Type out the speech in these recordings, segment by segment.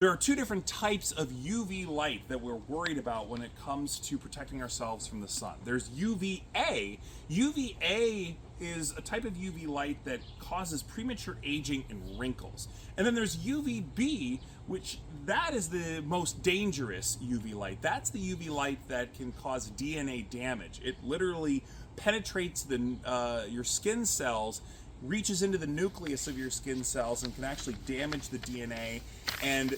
There are two different types of UV light that we're worried about when it comes to protecting ourselves from the sun. There's UVA. UVA is a type of UV light that causes premature aging and wrinkles. And then there's UVB, which that is the most dangerous UV light. That's the UV light that can cause DNA damage. It literally penetrates your skin cells, reaches into the nucleus of your skin cells, and can actually damage the DNA and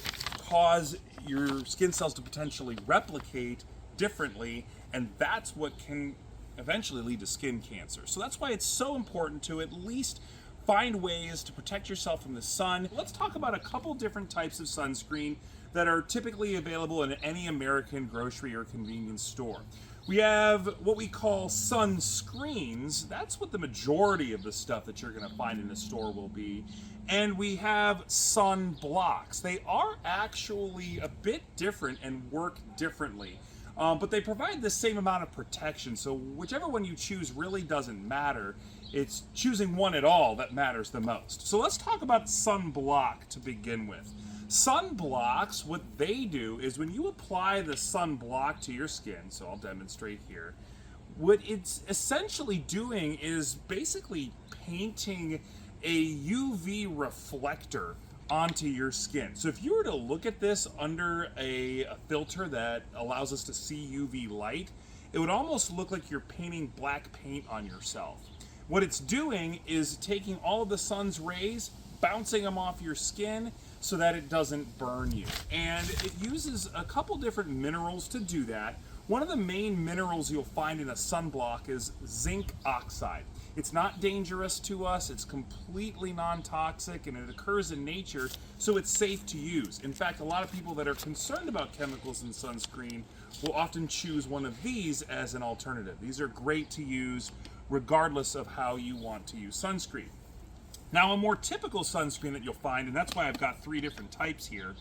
cause your skin cells to potentially replicate differently, and that's what can eventually lead to skin cancer. So that's why it's so important to at least find ways to protect yourself from the sun. Let's talk about a couple different types of sunscreen that are typically available in any American grocery or convenience store. We have what we call sunscreens. That's what the majority of the stuff that you're going to find in the store will be. And we have sunblocks. They are actually a bit different and work differently. But they provide the same amount of protection. So whichever one you choose really doesn't matter. It's choosing one at all that matters the most. So let's talk about sunblock to begin with. Sunblocks, what they do is when you apply the sunblock to your skin, so I'll demonstrate here, what it's essentially doing is basically painting a UV reflector onto your skin. So if you were to look at this under a filter that allows us to see UV light, it would almost look like you're painting black paint on yourself. What it's doing is taking all of the sun's rays, bouncing them off your skin so that it doesn't burn you. And it uses a couple different minerals to do that. One of the main minerals you'll find in a sunblock is zinc oxide. It's not dangerous to us, it's completely non-toxic, and it occurs in nature, so it's safe to use. In fact, a lot of people that are concerned about chemicals in sunscreen will often choose one of these as an alternative. These are great to use regardless of how you want to use sunscreen. Now, a more typical sunscreen that you'll find, and that's why I've got three different types here,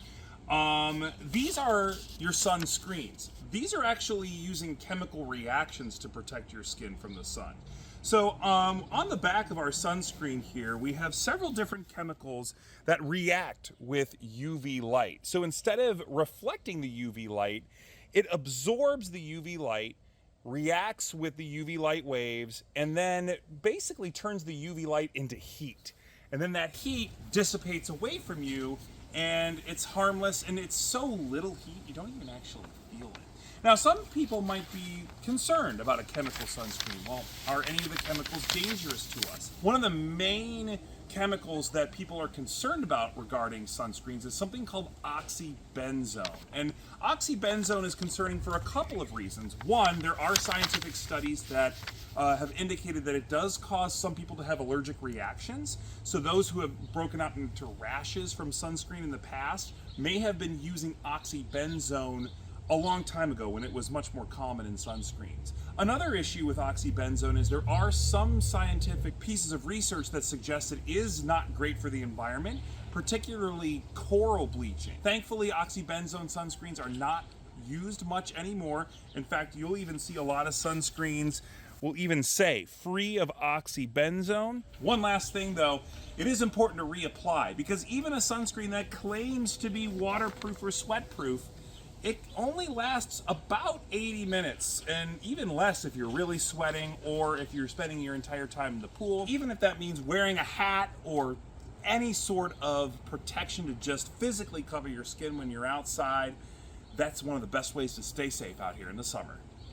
these are your sunscreens. These are actually using chemical reactions to protect your skin from the sun. So on the back of our sunscreen here, we have several different chemicals that react with UV light. So instead of reflecting the UV light, it absorbs the UV light, reacts with the UV light waves, and then basically turns the UV light into heat. And then that heat dissipates away from you, and it's harmless, and it's so little heat you don't even actually feel it. Now, some people might be concerned about a chemical sunscreen. Well, are any of the chemicals dangerous to us? One of the main chemicals that people are concerned about regarding sunscreens is something called oxybenzone. And oxybenzone is concerning for a couple of reasons. One, there are scientific studies that have indicated that it does cause some people to have allergic reactions. So those who have broken out into rashes from sunscreen in the past may have been using oxybenzone a long time ago when it was much more common in sunscreens. Another issue with oxybenzone is there are some scientific pieces of research that suggest it is not great for the environment, particularly coral bleaching. Thankfully, oxybenzone sunscreens are not used much anymore. In fact, you'll even see a lot of sunscreens will even say free of oxybenzone. One last thing though, it is important to reapply, because even a sunscreen that claims to be waterproof or sweatproof, it only lasts about 80 minutes, and even less if you're really sweating or if you're spending your entire time in the pool. Even if that means wearing a hat or any sort of protection to just physically cover your skin when you're outside, that's one of the best ways to stay safe out here in the summer.